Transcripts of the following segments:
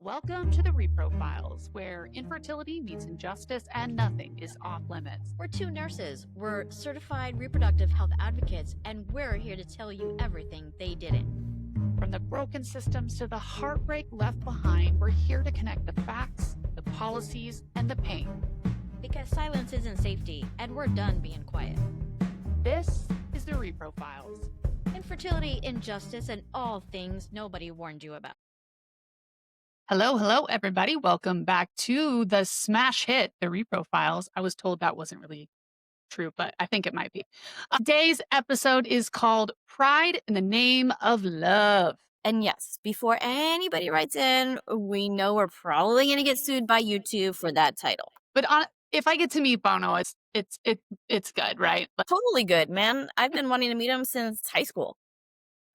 Welcome to the Repro Files, where infertility meets injustice and nothing is off limits. We're two nurses, we're certified reproductive health advocates, and we're here to tell you everything they didn't. From the broken systems to the heartbreak left behind, we're here to connect the facts, the policies, and the pain. Because silence isn't safety, and we're done being quiet. This is the Repro Files. Infertility, injustice, and all things nobody warned you about. Hello, everybody. Welcome back to the smash hit, the Repro Files. I was told that wasn't really true, but I think it might be. Today's episode is called Pride in the Name of Love. And yes, before anybody writes in, we know we're probably going to get sued by YouTube for that title. But if I get to meet Bono, it's good, right? Totally good, man. I've been wanting to meet him since high school.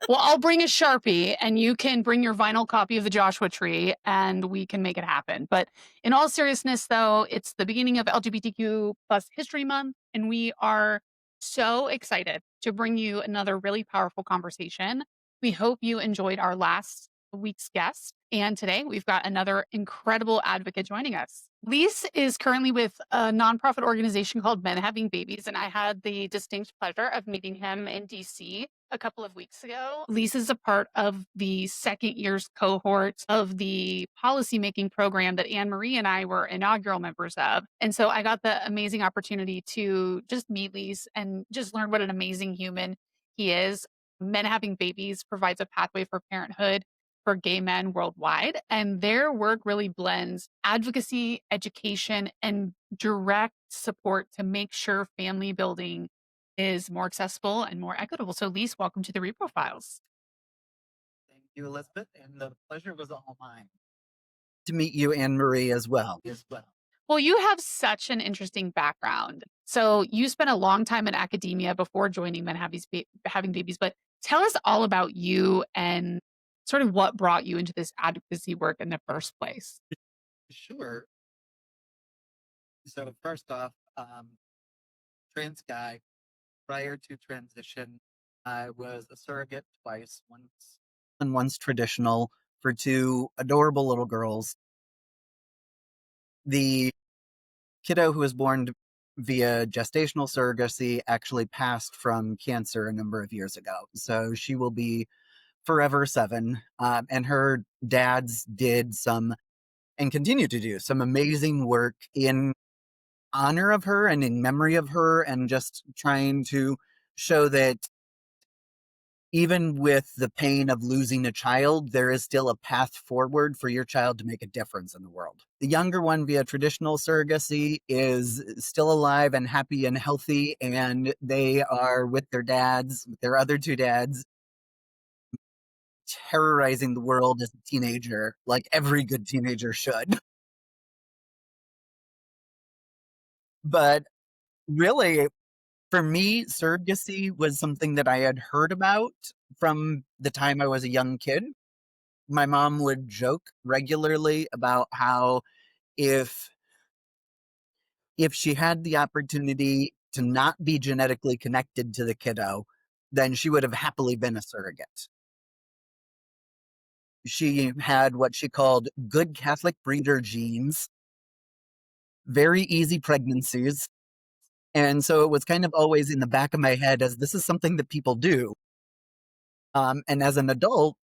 Well, I'll bring a Sharpie and you can bring your vinyl copy of the Joshua Tree and we can make it happen. But in all seriousness, though, it's the beginning of LGBTQ plus History Month, and we are so excited to bring you another really powerful conversation. We hope you enjoyed our last week's guest. And today we've got another incredible advocate joining us. Lis is currently with a nonprofit organization called Men Having Babies, and I had the distinct pleasure of meeting him in DC a couple of weeks ago. Lis is a part of the second year's cohort of the policymaking program that AnnMarie and I were inaugural members of. And so I got the amazing opportunity to just meet Lis and just learn what an amazing human he is. Men Having Babies provides a pathway for parenthood for gay men worldwide, and their work really blends advocacy, education, and direct support to make sure family building is more accessible and more equitable. So, Lis, welcome to the Repro Files. Thank you, Elizabeth, and the pleasure was all mine to meet you, AnnMarie, as well. Well, you have such an interesting background. So you spent a long time in academia before joining Men Having Babies, but tell us all about you and sort of what brought you into this advocacy work in the first place. Sure. So first off, trans guy. Prior to transition, I was a surrogate twice, once traditional, for two adorable little girls. The kiddo who was born via gestational surrogacy actually passed from cancer a number of years ago. So she will be forever 7. And her dads did some, and continue to do some amazing work in honor of her and in memory of her, and just trying to show that even with the pain of losing a child, there is still a path forward for your child to make a difference in the world. The younger one via traditional surrogacy is still alive and happy and healthy, and they are with their dads, with their other two dads, terrorizing the world as a teenager, like every good teenager should. But really, for me, surrogacy was something that I had heard about from the time I was a young kid. My mom would joke regularly about how if she had the opportunity to not be genetically connected to the kiddo, then she would have happily been a surrogate. She had what she called good Catholic breeder genes, very easy pregnancies. And so it was kind of always in the back of my head as this is something that people do. And as an adult,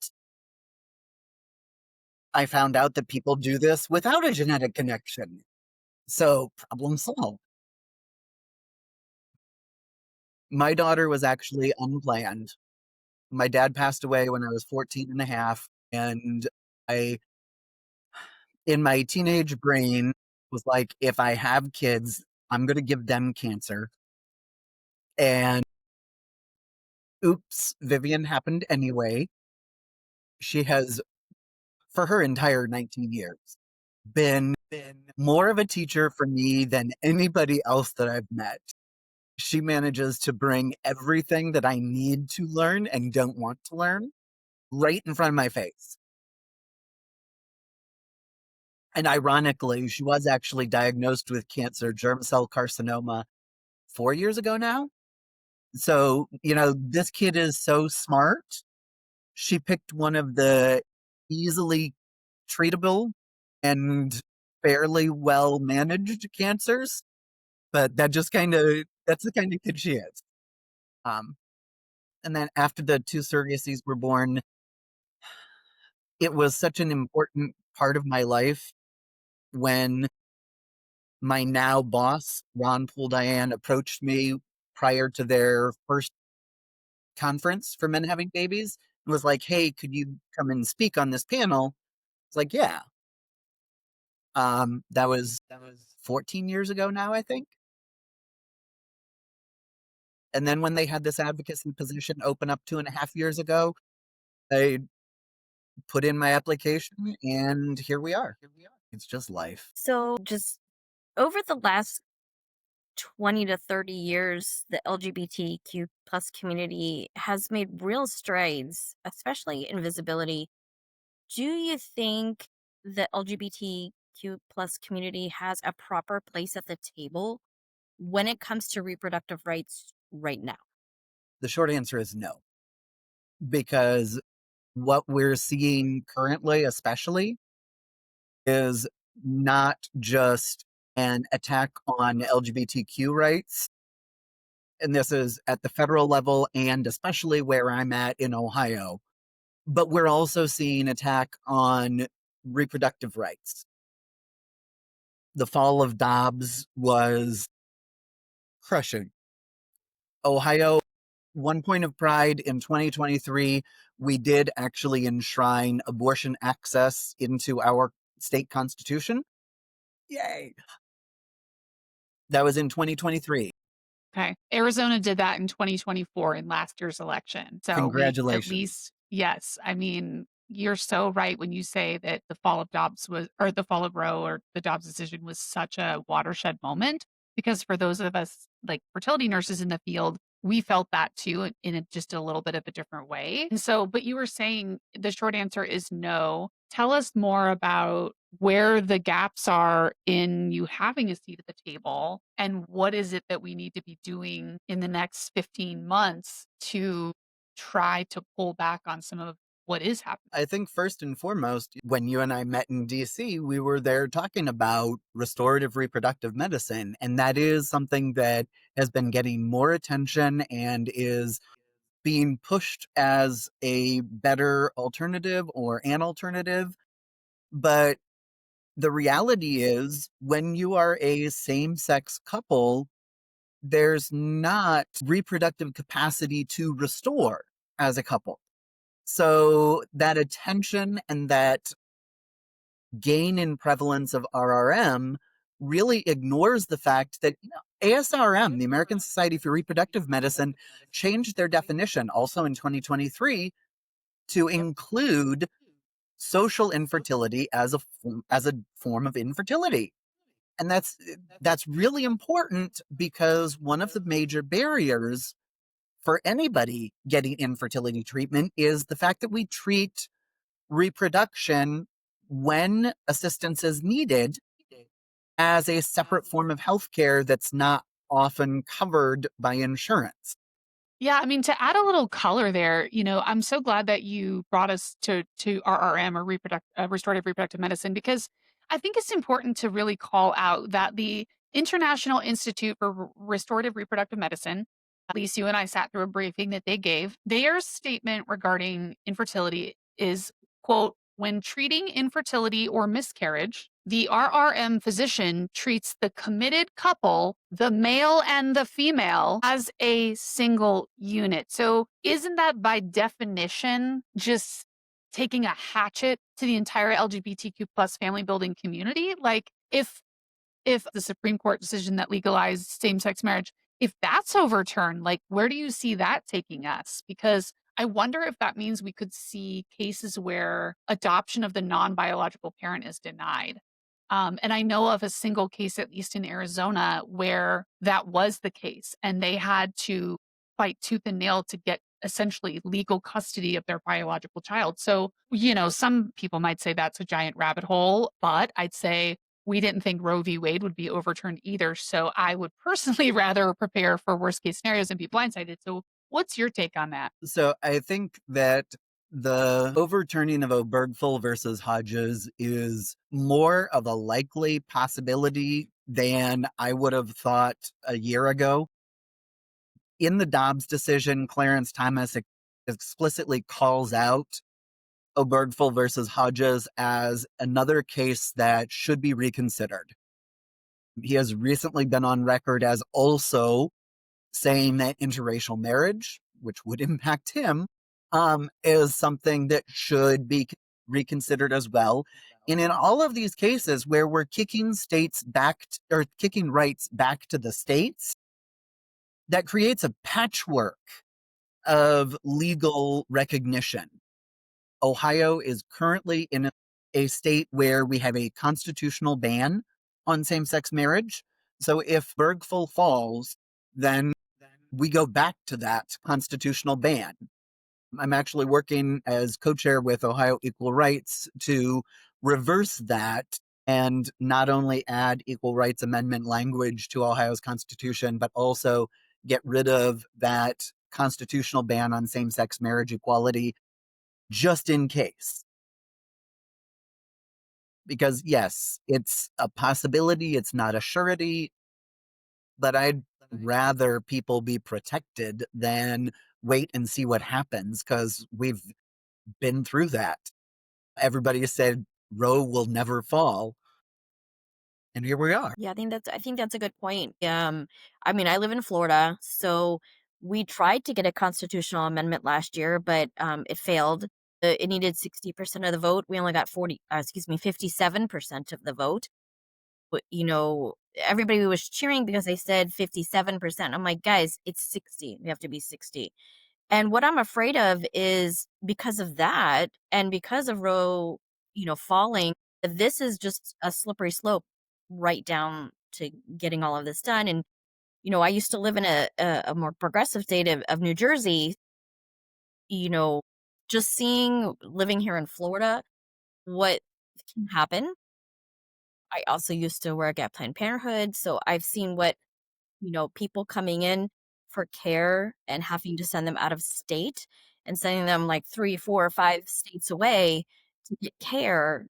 I found out that people do this without a genetic connection. So problem solved. My daughter was actually unplanned. My dad passed away when I was 14 and a half. And I, in my teenage brain, was like, if I have kids, I'm going to give them cancer. And oops, Vivian happened anyway. She has, for her entire 19 years, been more of a teacher for me than anybody else that I've met. She manages to bring everything that I need to learn and don't want to learn right in front of my face. And ironically, she was actually diagnosed with cancer, germ cell carcinoma, 4 years ago now. So, this kid is so smart. She picked one of the easily treatable and fairly well managed cancers, but that's the kind of kid she is. And then after the two surrogacies were born, it was such an important part of my life when my now boss, Ron Poole Diane, approached me prior to their first conference for men having babies and was like, "Hey, could you come and speak on this panel?" It's like, yeah. That was 14 years ago now, I think. And then when they had this advocacy position open up 2.5 years ago, I put in my application and here we are. It's just life. So, just over the last 20 to 30 years, the LGBTQ plus community has made real strides, especially in visibility. Do you think the LGBTQ plus community has a proper place at the table when it comes to reproductive rights right now? The short answer is no, because what we're seeing currently, especially, is not just an attack on LGBTQ rights. And this is at the federal level and especially where I'm at in Ohio. But we're also seeing attack on reproductive rights. The fall of Dobbs was crushing. Ohio, one point of pride in 2023, we did actually enshrine abortion access into our state constitution. Yay. That was in 2023. Okay. Arizona did that in 2024 in last year's election. So we at Congratulations. least, yes. I mean, you're so right when you say that the fall of Dobbs was, or the fall of Roe or the Dobbs decision was such a watershed moment. Because for those of us like fertility nurses in the field, we felt that too just a little bit of a different way. And so, but you were saying the short answer is no. Tell us more about where the gaps are in you having a seat at the table and what is it that we need to be doing in the next 15 months to try to pull back on some of what is happening. I think first and foremost, when you and I met in DC, we were there talking about restorative reproductive medicine. And that is something that has been getting more attention and is being pushed as a better alternative or an alternative. But the reality is, when you are a same sex couple, there's not reproductive capacity to restore as a couple. So that attention and that gain in prevalence of RRM really ignores the fact that ASRM, the American Society for Reproductive Medicine, changed their definition also in 2023 to include social infertility as a form of infertility. And that's really important because one of the major barriers for anybody getting infertility treatment is the fact that we treat reproduction when assistance is needed as a separate form of healthcare that's not often covered by insurance. Yeah, I mean, to add a little color there, I'm so glad that you brought us to RRM or restorative reproductive medicine because I think it's important to really call out that the International Institute for Restorative Reproductive Medicine, at least you and I sat through a briefing that they gave, their statement regarding infertility is, quote, when treating infertility or miscarriage, the RRM physician treats the committed couple, the male and the female, as a single unit. So, isn't that by definition just taking a hatchet to the entire LGBTQ plus family building community? Like, if the Supreme Court decision that legalized same-sex marriage, if that's overturned, like where do you see that taking us? Because I wonder if that means we could see cases where adoption of the non-biological parent is denied. And I know of a single case, at least in Arizona, where that was the case, and they had to fight tooth and nail to get essentially legal custody of their biological child. So, some people might say that's a giant rabbit hole, but I'd say we didn't think Roe v. Wade would be overturned either. So I would personally rather prepare for worst case scenarios and be blindsided. So what's your take on that? So I think that The overturning of Obergefell versus Hodges is more of a likely possibility than I would have thought a year ago. In the Dobbs decision, Clarence Thomas explicitly calls out Obergefell versus Hodges as another case that should be reconsidered. He has recently been on record as also saying that interracial marriage, which would impact him, is something that should be reconsidered as well. And in all of these cases where we're kicking states back or kicking rights back to the states, that creates a patchwork of legal recognition. Ohio is currently in a state where we have a constitutional ban on same-sex marriage. So if Obergefell falls, then we go back to that constitutional ban. I'm actually working as co-chair with Ohio Equal Rights to reverse that and not only add equal rights amendment language to Ohio's constitution, but also get rid of that constitutional ban on same-sex marriage equality just in case. Because yes, it's a possibility, it's not a surety, but I'd rather people be protected than wait and see what happens, because we've been through that. Everybody said Roe will never fall, and here we are. Yeah, I think that's a good point. I mean, I live in Florida, so we tried to get a constitutional amendment last year, but it failed. It needed 60% of the vote. We only got 57% of the vote. But, everybody was cheering because they said 57%. I'm like, guys, it's 60. We have to be 60. And what I'm afraid of is because of that and because of Roe, falling, this is just a slippery slope right down to getting all of this done. And, I used to live in a more progressive state of New Jersey, you know, just living here in Florida, what can happen. I also used to work at Planned Parenthood, so I've seen what, people coming in for care and having to send them out of state and sending them like 3, 4, or 5 states away to get care.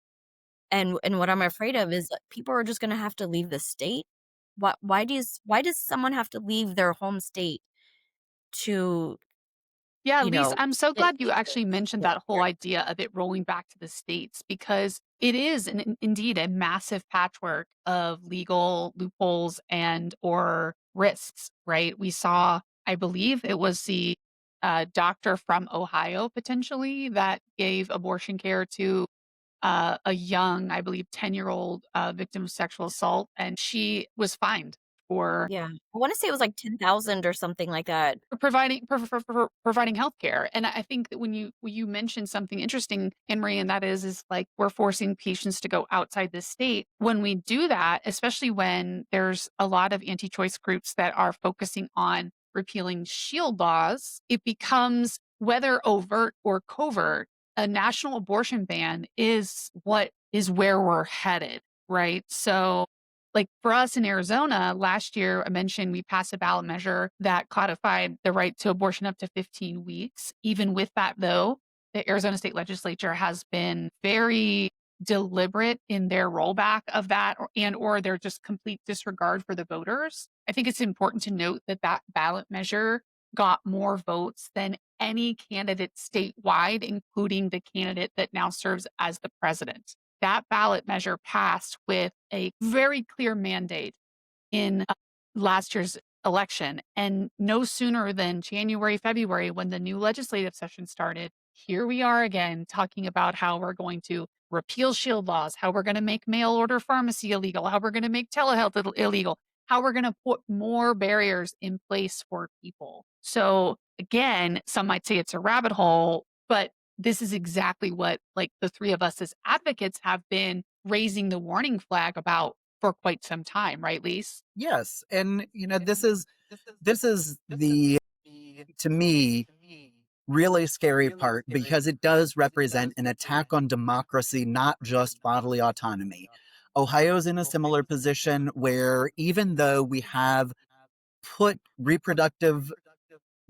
And what I'm afraid of is that people are just gonna have to leave the state. Why does someone have to leave their home state to, Yeah, you Lise, know, I'm so get glad you actually mentioned get that whole care? idea of it rolling back to the states because it is indeed a massive patchwork of legal loopholes and or risks, right? We saw, I believe it was the doctor from Ohio potentially that gave abortion care to a young, I believe, 10-year-old victim of sexual assault, and she was fined for Yeah. I wanna say it was like 10,000 or something like that. providing healthcare. And I think that when you mentioned something interesting, Anne-Marie, and that is like we're forcing patients to go outside the state. When we do that, especially when there's a lot of anti-choice groups that are focusing on repealing shield laws, it becomes whether overt or covert, a national abortion ban is what is where we're headed, right? So like for us in Arizona, last year, I mentioned we passed a ballot measure that codified the right to abortion up to 15 weeks. Even with that, though, the Arizona state legislature has been very deliberate in their rollback of that or their just complete disregard for the voters. I think it's important to note that that ballot measure got more votes than any candidate statewide, including the candidate that now serves as the president. That ballot measure passed with a very clear mandate in last year's election. And no sooner than January, February, when the new legislative session started, here we are again talking about how we're going to repeal shield laws, how we're going to make mail order pharmacy illegal, how we're going to make telehealth illegal, how we're going to put more barriers in place for people. So again, some might say it's a rabbit hole, but this is exactly what like the three of us as advocates have been raising the warning flag about for quite some time, right, Lise? Yes, and this is the, to me, really scary part, because it does represent an attack on democracy, not just bodily autonomy. Ohio's in a similar position where even though we have put reproductive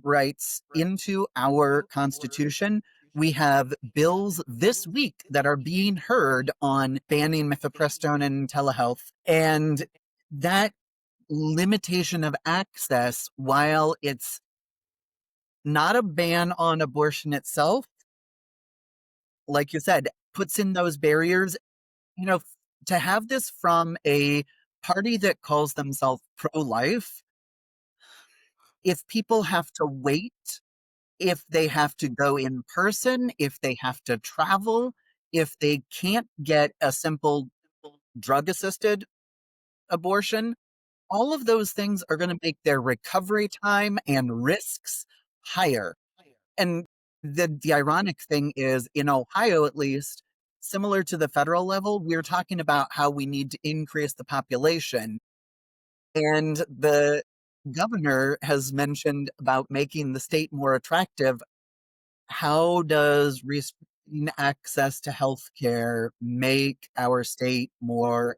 rights into our constitution, We have bills this week that are being heard on banning mifepristone and telehealth. And that limitation of access, while it's not a ban on abortion itself, like you said, puts in those barriers. You know, to have this from a party that calls themselves pro-life, if people have to wait, if they have to go in person, if they have to travel, if they can't get a simple drug-assisted abortion, all of those things are going to make their recovery time and risks higher. And the ironic thing is, in Ohio at least, similar to the federal level, we're talking about how we need to increase the population. And the governor has mentioned about making the state more attractive. How does restricting access to healthcare make our state more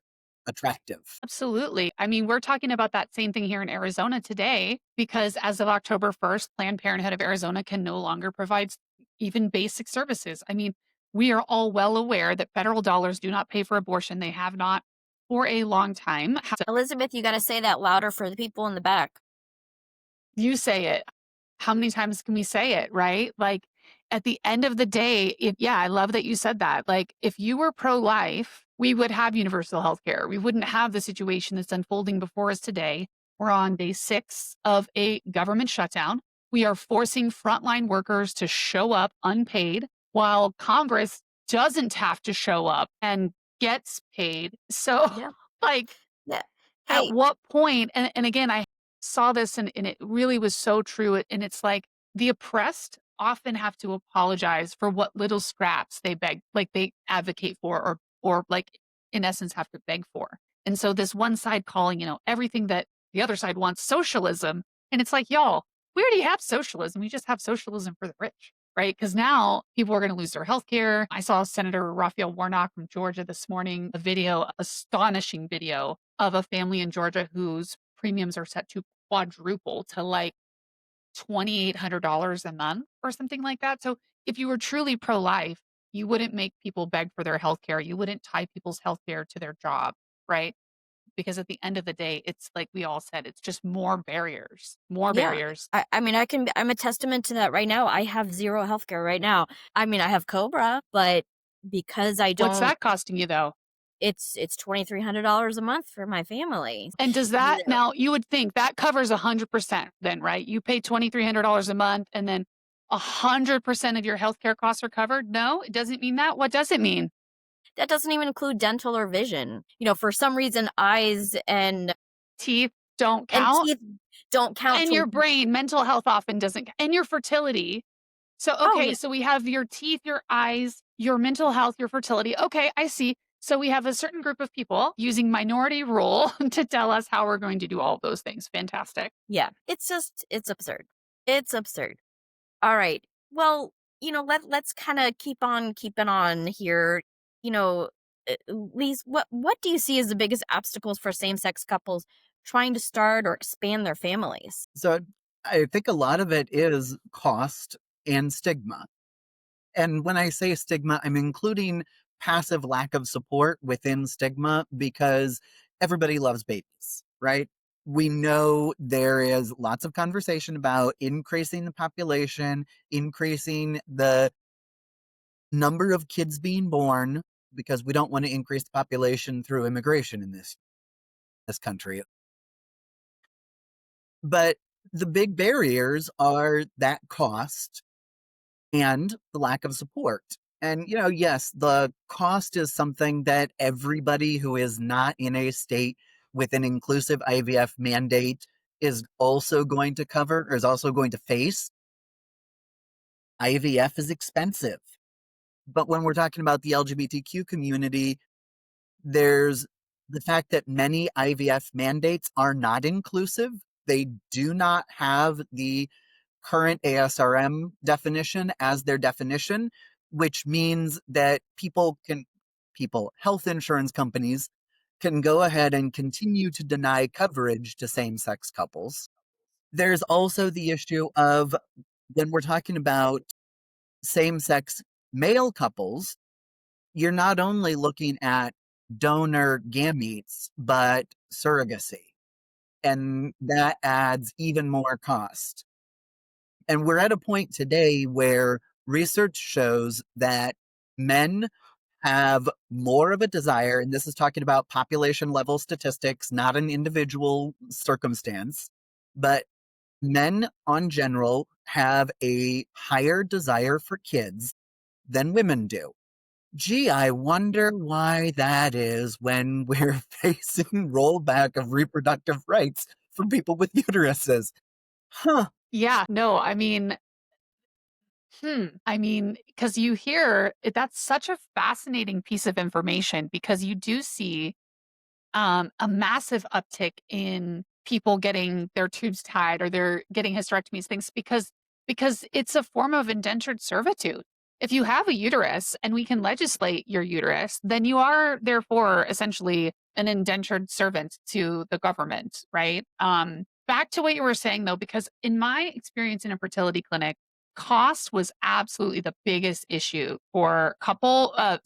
attractive? Absolutely. I mean, we're talking about that same thing here in Arizona today because as of October 1st, Planned Parenthood of Arizona can no longer provide even basic services. I mean, we are all well aware that federal dollars do not pay for abortion. They have not for a long time. Elizabeth, you got to say that louder for the people in the back. You say it. How many times can we say it, right? Like at the end of the day, yeah, I love that you said that. Like if you were pro-life, we would have universal health care. We wouldn't have the situation that's unfolding before us today. We're on day 6 of a government shutdown. We are forcing frontline workers to show up unpaid while Congress doesn't have to show up and gets paid. So Yeah. like Yeah. at Hey, what point, and again, I saw this and it really was so true. And it's like the oppressed often have to apologize for what little scraps they beg, like they advocate for, or like in essence have to beg for. And so this one side calling, everything that the other side wants socialism. And it's like, y'all, we already have socialism. We just have socialism for the rich, right? Because now people are going to lose their health care. I saw Senator Raphael Warnock from Georgia this morning, a video, astonishing video of a family in Georgia whose premiums are set to quadruple to like $2,800 a month or something like that. So if you were truly pro-life, you wouldn't make people beg for their health care. You wouldn't tie people's health care to their job, right? Because at the end of the day, it's like we all said, it's just more barriers, more yeah. barriers. I mean, I'm a testament to that right now. I have zero healthcare right now. I mean, I have Cobra, but because I What's don't, that costing you though? it's $2,300 a month for my family. And does You that know, now you would think that covers 100% then, right? You pay $2,300 a month and then 100% of your healthcare costs are covered? No, it doesn't mean that. What does it mean? that doesn't even include dental or vision. For some reason, eyes Teeth don't and count. teeth don't count And to. your brain, mental health often doesn't, and your fertility. So, Oh okay, yeah, so we have your teeth, your eyes, your mental health, your fertility. Okay, I see. So we have a certain group of people using minority rule to tell us how we're going to do all of those things. Fantastic. yeah. It's absurd. It's absurd. All right. Well, let's kind of keep on keeping on here. You know, Lise, what do you see as the biggest obstacles for same-sex couples trying to start or expand their families? So I think a lot of it is cost and stigma. And when I say stigma, I'm including passive lack of support within stigma because everybody loves babies, right? We know there is lots of conversation about increasing the population, increasing the number of kids being born, because we don't want to increase the population through immigration in this country. But the big barriers are that cost and the lack of support. And, yes, the cost is something that everybody who is not in a state with an inclusive IVF mandate is also going to cover or is also going to face. IVF is expensive. But when we're talking about the LGBTQ community, there's the fact that many IVF mandates are not inclusive. They do not have the current ASRM definition as their definition, which means that health insurance companies can go ahead and continue to deny coverage to same-sex couples. There's also the issue of when we're talking about same-sex male couples, you're not only looking at donor gametes, but surrogacy. And that adds even more cost. And we're at a point today where research shows that men have more of a desire, and this is talking about population level statistics, not an individual circumstance, but men on general have a higher desire for kids than women do. Gee, I wonder why that is when we're facing rollback of reproductive rights for people with uteruses. Huh. Yeah, no, because you hear that's such a fascinating piece of information because you do see a massive uptick in people getting their tubes tied or they're getting hysterectomies, things because it's a form of indentured servitude. If you have a uterus and we can legislate your uterus, then you are therefore essentially an indentured servant to the government, right? Back to what you were saying though, because in my experience in a fertility clinic, cost was absolutely the biggest issue for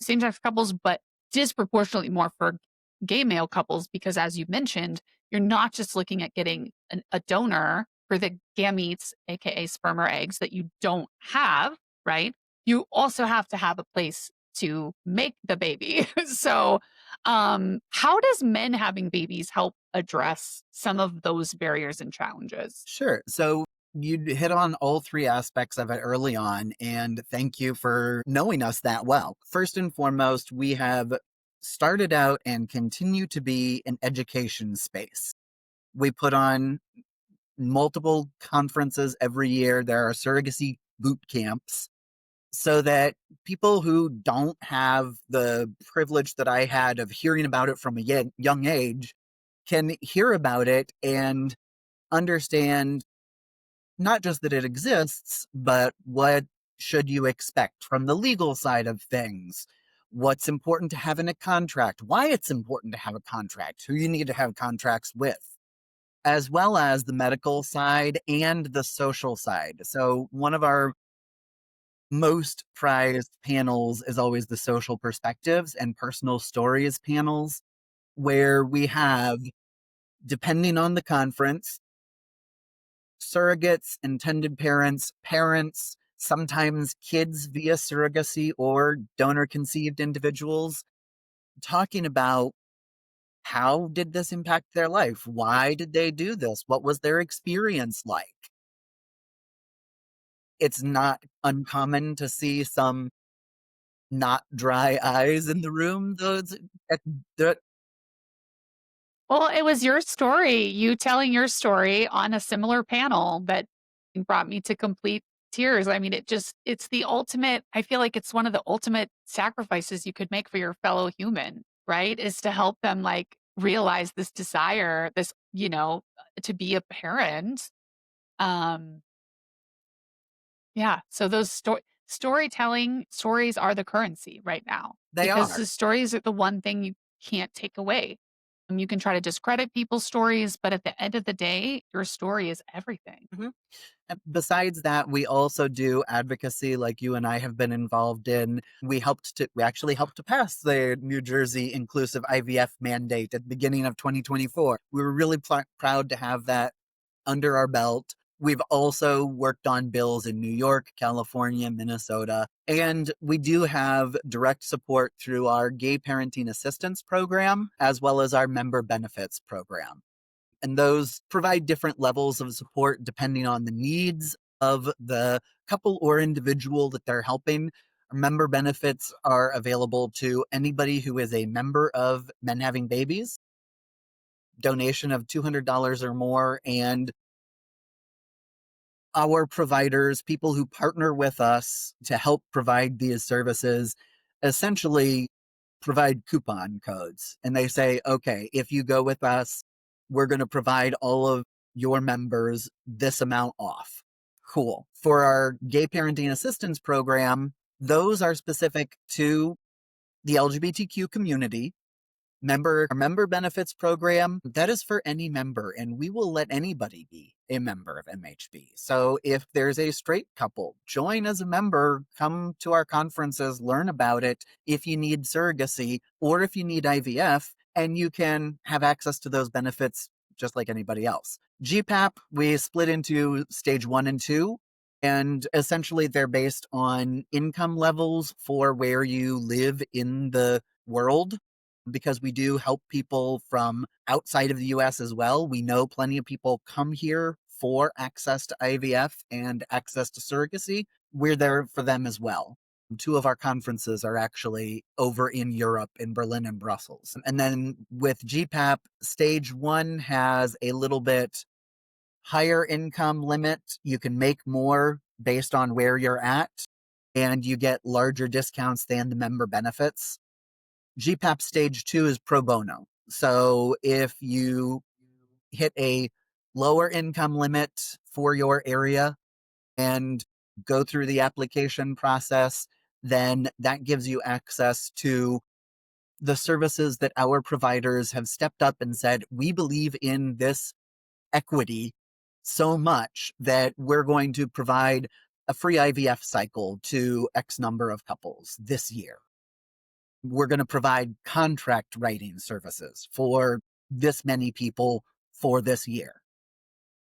same-sex couples, but disproportionately more for gay male couples because as you mentioned, you're not just looking at getting a donor for the gametes, aka sperm or eggs that you don't have, right? You also have to have a place to make the baby. So, how does men having babies help address some of those barriers and challenges? Sure. So you hit on all three aspects of it early on, and thank you for knowing us that well. First and foremost, we have started out and continue to be an education space. We put on multiple conferences every year. There are surrogacy boot camps so that people who don't have the privilege that I had of hearing about it from a young age can hear about it and understand not just that it exists, but what should you expect from the legal side of things? What's important to have in a contract? Why it's important to have a contract? Who you need to have contracts with? As well as the medical side and the social side. So one of our most prized panels is always the social perspectives and personal stories panels, where we have, depending on the conference, surrogates, intended parents, parents, sometimes kids via surrogacy or donor conceived individuals, talking about how did this impact their life? Why did they do this? What was their experience like? It's not uncommon to see some not dry eyes in the room. Those that Well, it was your story, you telling your story on a similar panel that brought me to complete tears. It's the ultimate, I feel like it's one of the ultimate sacrifices you could make for your fellow human, right? Is to help them like realize this desire, to be a parent. Um, yeah. So those storytelling stories are the currency right now they because are. the stories are the one thing you can't take away. You can try to discredit people's stories, but at the end of the day, your story is everything. Mhm. Besides that, we also do advocacy like you and I have been involved in. We actually helped to pass the New Jersey inclusive IVF mandate at the beginning of 2024. We were really proud to have that under our belt. We've also worked on bills in New York, California, Minnesota, and we do have direct support through our Gay Parenting Assistance Program, as well as our Member Benefits Program. And those provide different levels of support depending on the needs of the couple or individual that they're helping. Member benefits are available to anybody who is a member of Men Having Babies, donation of $200 or more, and our providers, people who partner with us to help provide these services, essentially provide coupon codes. And they say, okay, if you go with us, we're going to provide all of your members this amount off. Cool. For our gay parenting assistance program, those are specific to the LGBTQ community. member benefits program, that is for any member, and we will let anybody be a member of MHB. So if there's a straight couple, join as a member, come to our conferences, learn about it if you need surrogacy or if you need IVF, and you can have access to those benefits just like anybody else. GPAP, we split into stage 1 and 2. And essentially, they're based on income levels for where you live in the world, because we do help people from outside of the US as well. We know plenty of people come here for access to IVF and access to surrogacy. We're there for them as well. 2 of our conferences are actually over in Europe, in Berlin and Brussels. And then with GPAP, stage 1 has a little bit higher income limit. You can make more based on where you're at, and you get larger discounts than the member benefits. GPAP stage 2 is pro bono. So if you hit a lower income limit for your area and go through the application process, then that gives you access to the services that our providers have stepped up and said, we believe in this equity so much that we're going to provide a free IVF cycle to X number of couples this year. We're going to provide contract writing services for this many people for this year.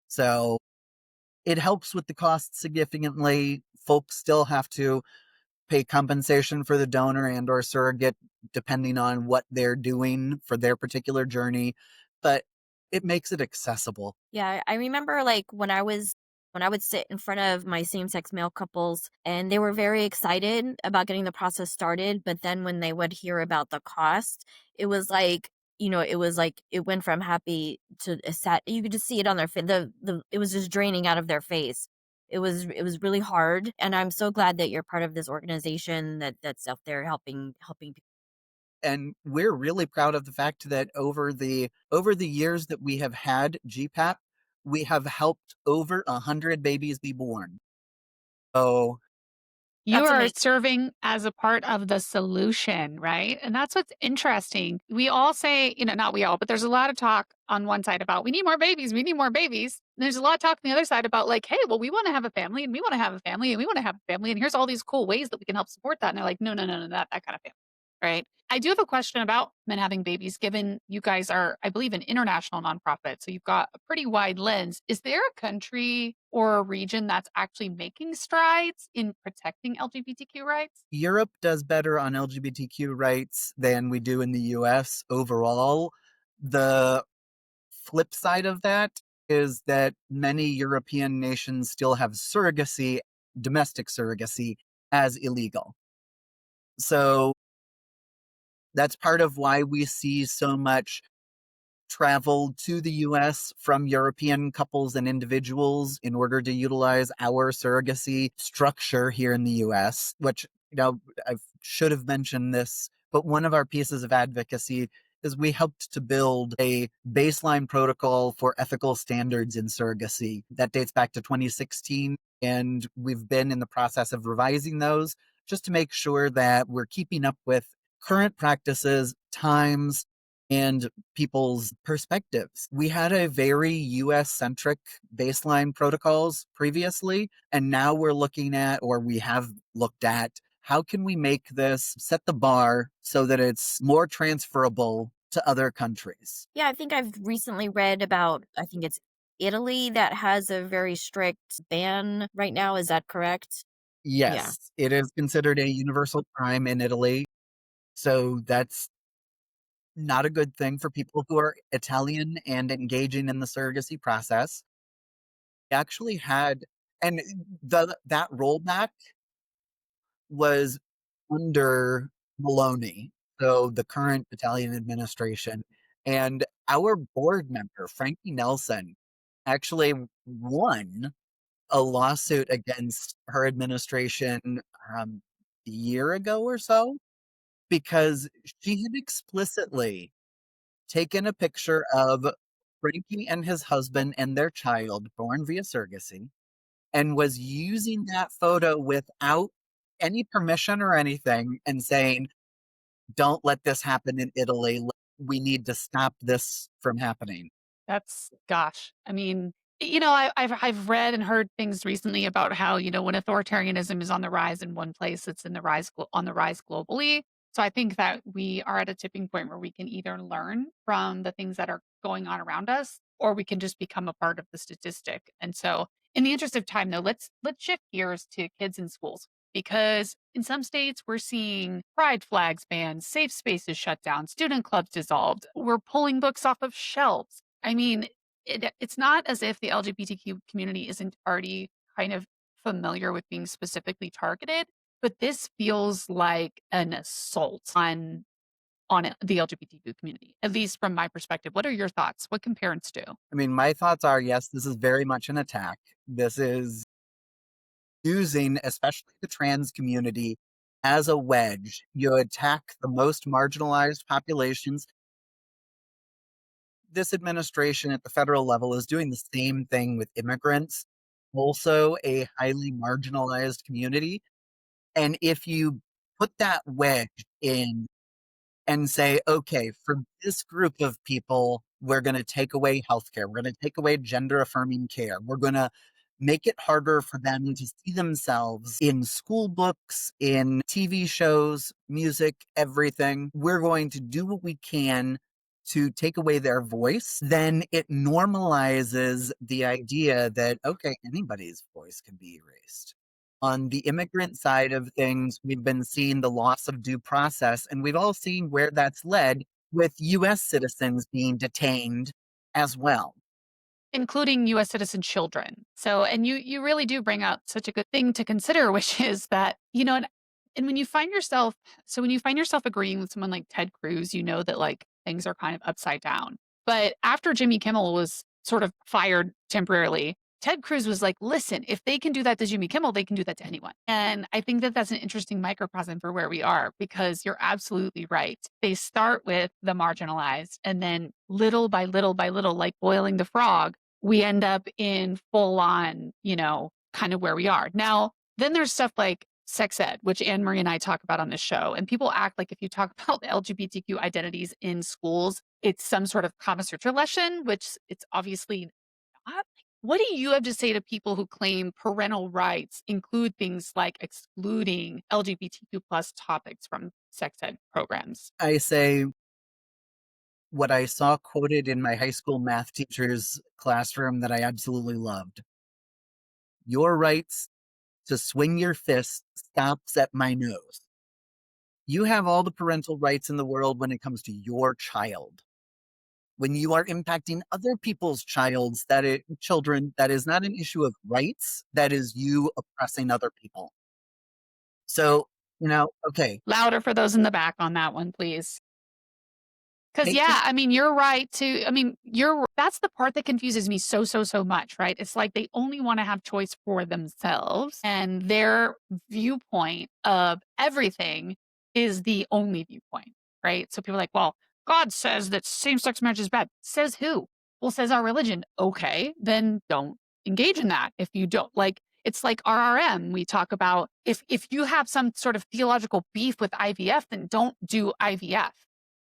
So it helps with the cost significantly. Folks still have to pay compensation for the donor and or surrogate, depending on what they're doing for their particular journey, but it makes it accessible. Yeah, I remember like when I would sit in front of my same-sex male couples and they were very excited about getting the process started, but then when they would hear about the cost, it was like, it was like it went from happy to a sad. You could just see it on their face. The It was just draining out of their face. It was really hard, and I'm so glad that you're part of this organization that's out there helping people. And we're really proud of the fact that over the years that we have had GPAP, we have helped over 100 babies be born. So You That's are amazing. serving as a part of the solution, right? And that's what's interesting. We all say, not we all, but there's a lot of talk on one side about we need more babies, we need more babies. And there's a lot of talk on the other side about like, hey, well, we want to have a family and we want to have a family and we want to have a family. And here's all these cool ways that we can help support that. And they're like, no, no, no, no, that kind of family. Right. I do have a question about men having babies, given you guys are, I believe, an international nonprofit. So you've got a pretty wide lens. Is there a country or a region that's actually making strides in protecting LGBTQ rights? Europe does better on LGBTQ rights than we do in the US overall. The flip side of that is that many European nations still have surrogacy, domestic surrogacy, as illegal. So that's part of why we see so much travel to the US from European couples and individuals in order to utilize our surrogacy structure here in the US, which, I should have mentioned this, but one of our pieces of advocacy is we helped to build a baseline protocol for ethical standards in surrogacy that dates back to 2016. And we've been in the process of revising those just to make sure that we're keeping up with current practices, times, and people's perspectives. We had a very US centric baseline protocols previously, and now we're looking at, or we have looked at, how can we make this set the bar so that it's more transferable to other countries? Yeah, I think I've recently read about, I think it's Italy that has a very strict ban right now. Is that correct? Yeah. Yes, it is considered a universal crime in Italy. So that's not a good thing for people who are Italian and engaging in the surrogacy process. We actually had, and that rollback was under Maloney, so the current Italian administration. And our board member, Frankie Nelson, actually won a lawsuit against her administration a year ago or so, because she had explicitly taken a picture of Frankie and his husband and their child born via surrogacy and was using that photo without any permission or anything and saying, don't let this happen in Italy. we need to stop this from happening. That's gosh. I mean, I've read and heard things recently about how, when authoritarianism is on the rise in one place, it's in the rise on the rise globally. So I think that we are at a tipping point where we can either learn from the things that are going on around us, or we can just become a part of the statistic. And so, in the interest of time, though, let's shift gears to kids in schools because in some states we're seeing pride flags banned, safe spaces shut down, student clubs dissolved. We're pulling books off of shelves. I mean, it's not as if the LGBTQ community isn't already kind of familiar with being specifically targeted, but this feels like an assault on the LGBTQ community, at least from my perspective. What are your thoughts? What can parents do? I mean, my thoughts are yes, this is very much an attack. This is using, especially the trans community, as a wedge. You attack the most marginalized populations. This administration at the federal level is doing the same thing with immigrants, also a highly marginalized community. And if you put that wedge in and say, okay, for this group of people, we're going to take away healthcare. We're going to take away gender affirming care. We're going to make it harder for them to see themselves in school books, in TV shows, music, everything. We're going to do what we can to take away their voice. Then it normalizes the idea that, okay, anybody's voice can be erased. On the immigrant side of things, we've been seeing the loss of due process, and we've all seen where that's led with US citizens being detained as well. Including US citizen children. So, and you really do bring out such a good thing to consider, which is that, and when you find yourself when you find yourself agreeing with someone like Ted Cruz, you know that like things are kind of upside down. But after Jimmy Kimmel was sort of fired temporarily, Ted Cruz was like, listen, if they can do that to Jimmy Kimmel, they can do that to anyone. And I think that that's an interesting microcosm for where we are because you're absolutely right. They start with the marginalized and then little by little by little, like boiling the frog, we end up in full on, kind of where we are. Now, then there's stuff like sex ed, which AnnMarie and I talk about on this show. And people act like if you talk about LGBTQ identities in schools, it's some sort of Kama Sutra lesson, which it's obviously not. What do you have to say to people who claim parental rights include things like excluding LGBTQ plus topics from sex ed programs? I say what I saw quoted in my high school math teacher's classroom that I absolutely loved. Your rights to swing your fist stops at my nose. You have all the parental rights in the world when it comes to your child. When you are impacting other people's children, that is not an issue of rights. That is you oppressing other people. So, okay. Louder for those in the back on that one, please. Because Take your yeah, I mean, you're right too. I mean, that's the part that confuses me so much, right? It's like they only want to have choice for themselves, and their viewpoint of everything is the only viewpoint, right? So people are like, well, God says that same-sex marriage is bad. Says who? Well, says our religion. Okay, then don't engage in that. If you don't like, it's like RRM. We talk about if you have some sort of theological beef with IVF, then don't do IVF,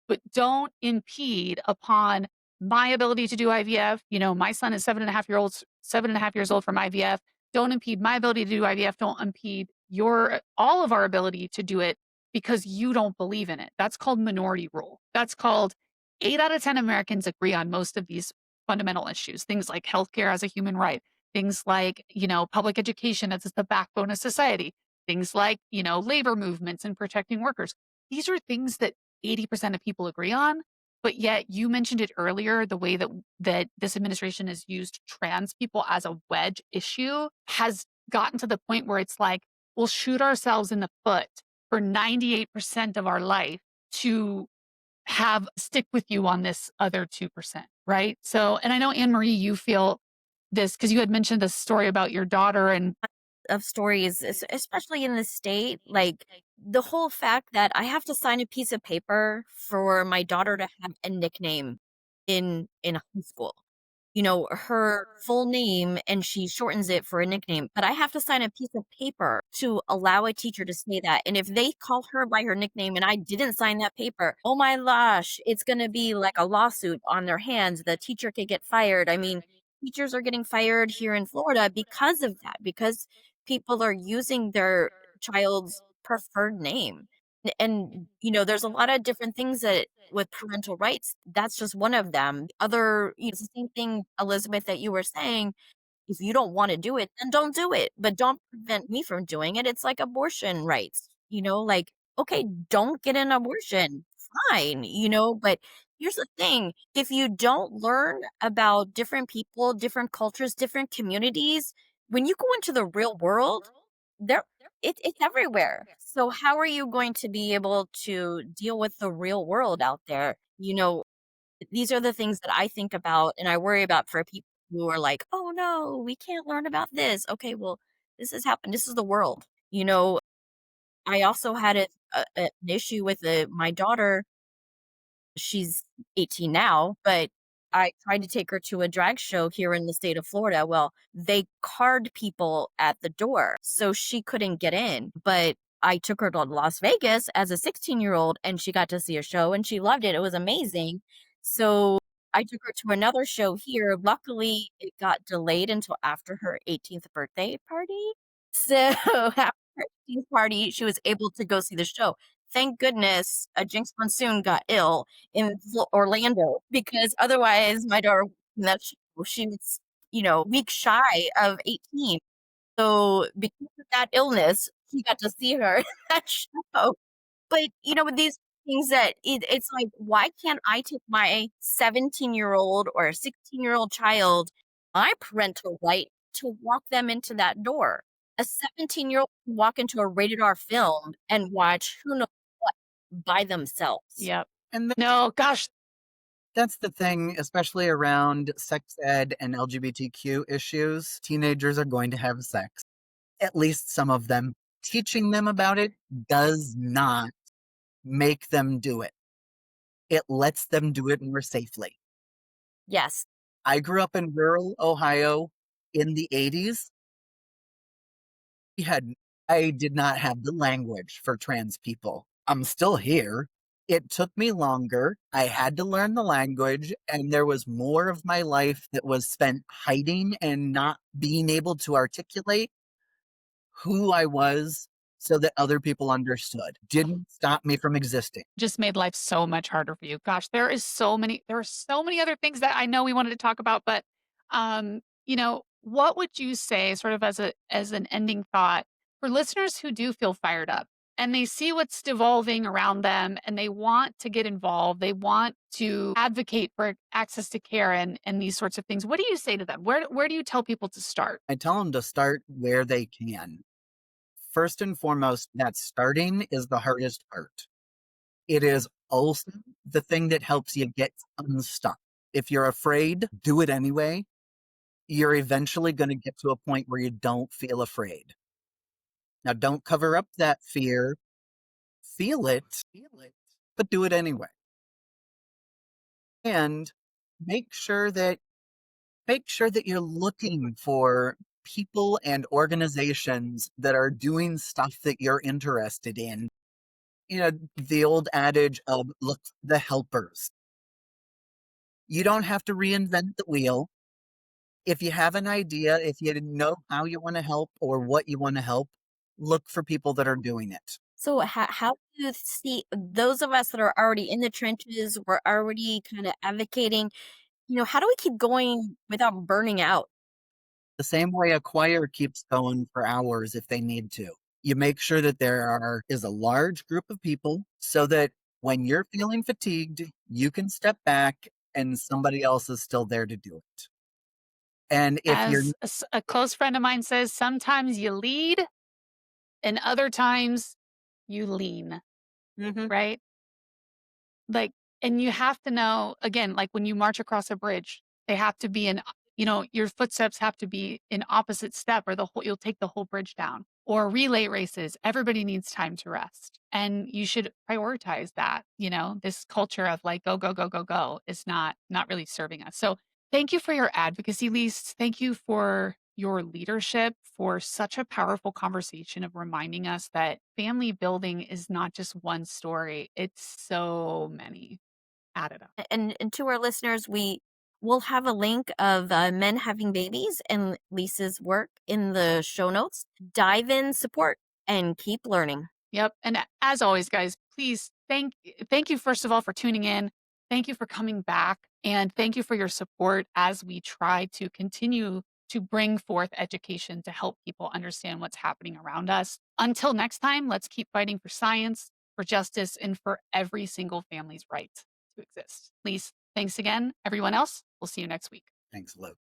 but don't impede upon my ability to do IVF. My son is 7.5 years old from IVF. Don't impede my ability to do IVF. Don't impede all of our ability to do it because you don't believe in it. That's called minority rule. That's called 8 out of 10 Americans agree on most of these fundamental issues. Things like healthcare as a human right. Things like, public education as the backbone of society. Things like, labor movements and protecting workers. These are things that 80% of people agree on, but yet you mentioned it earlier, the way that this administration has used trans people as a wedge issue has gotten to the point where it's like, we'll shoot ourselves in the foot for 98% of our life to stick with you on this other 2%, right? So, and I know, AnnMarie, you feel this because you had mentioned this story about your daughter and Of stories, especially in the state, like the whole fact that I have to sign a piece of paper for my daughter to have a nickname in high school. her full name and she shortens it for a nickname, but I have to sign a piece of paper to allow a teacher to say that. And if they call her by her nickname and I didn't sign that paper, oh my gosh, it's going to be like a lawsuit on their hands. The teacher could get fired. I mean, teachers are getting fired here in Florida because of that, because people are using their child's preferred name. There's a lot of different things that with parental rights, that's just one of them. It's the same thing, Elizabeth, that you were saying. If you don't want to do it, then don't do it, but don't prevent me from doing it. It's like abortion rights, like, okay, don't get an abortion. Fine, but here's the thing. If you don't learn about different people, different cultures, different communities, when you go into the real world, there it's everywhere. So how are you going to be able to deal with the real world out there? These are the things that I think about and I worry about for people who are like, "Oh no, we can't learn about this." Okay, well, this has happened. This is the world. I also had an issue with my daughter. She's 18 now, but I tried to take her to a drag show here in the state of Florida. Well, they card people at the door, so she couldn't get in. But I took her to Las Vegas as a 16-year-old and she got to see a show and she loved it. It was amazing. So I took her to another show here. Luckily, it got delayed until after her 18th birthday party. So after her 18th party, she was able to go see the show. Thank goodness Jinx Monsoon got ill in Orlando, because otherwise my daughter, that she was, week shy of 18. So because of that illness, she got to see her in that show. But with these things that it's like, why can't I take my 17-year-old or a 16-year-old child, my parental right to walk them into that door? A 17-year-old can walk into a rated R film and watch who knows what by themselves. Yep. And No, gosh, that's the thing, especially around sex ed and LGBTQ issues. Teenagers are going to have sex, at least some of them. Teaching them about it does not make them do it. It lets them do it more safely. Yes. I grew up in rural Ohio in the 80s. I did not have the language for trans people. I'm still here. It took me longer. I had to learn the language, and there was more of my life that was spent hiding and not being able to articulate who I was so that other people understood. Didn't stop me from existing. just made life so much harder for you. Gosh, there are so many other things that I know we wanted to talk about, but what would you say sort of as an ending thought for listeners who do feel fired up and they see what's devolving around them and they want to get involved, they want to advocate for access to care and these sorts of things. What do you say to them? Where do you tell people to start? I tell them to start where they can. First and foremost, that starting is the hardest part. It is also the thing that helps you get unstuck. If you're afraid, do it anyway. You're eventually going to get to a point where you don't feel afraid. Now, don't cover up that fear. Feel it, but do it anyway. And make sure that you're looking for people and organizations that are doing stuff that you're interested in. The old adage of look for the helpers. You don't have to reinvent the wheel. If you have an idea, if you know how you want to help or what you want to help, look for people that are doing it. So how do you see those of us that are already in the trenches, we're already kind of advocating, how do we keep going without burning out? The same way a choir keeps going for hours if they need to. You make sure that there is a large group of people so that when you're feeling fatigued, you can step back and somebody else is still there to do it. And if you're As a close friend of mine says, sometimes you lead and other times you lean, Mhm. right? Like, and you have to know, again, like when you march across a bridge, they have to be your footsteps have to be in opposite step or you'll take the whole bridge down. Or relay races, everybody needs time to rest. And you should prioritize that. This culture of like go, go, go, go, go is not really serving us. So Thank you for your advocacy, Lis. Thank you for your leadership, for such a powerful conversation of reminding us that family building is not just one story, it's so many added up. And to our listeners, we will have a link of men having babies and Lisa's work in the show notes. Dive in, support, and keep learning. Yep. And as always, guys, please thank you first of all for tuning in. Thank you for coming back and thank you for your support as we try to continue to bring forth education to help people understand what's happening around us. Until next time, let's keep fighting for science, for justice, and for every single family's right to exist. Please, thanks again. Everyone else, we'll see you next week. Thanks, Luke.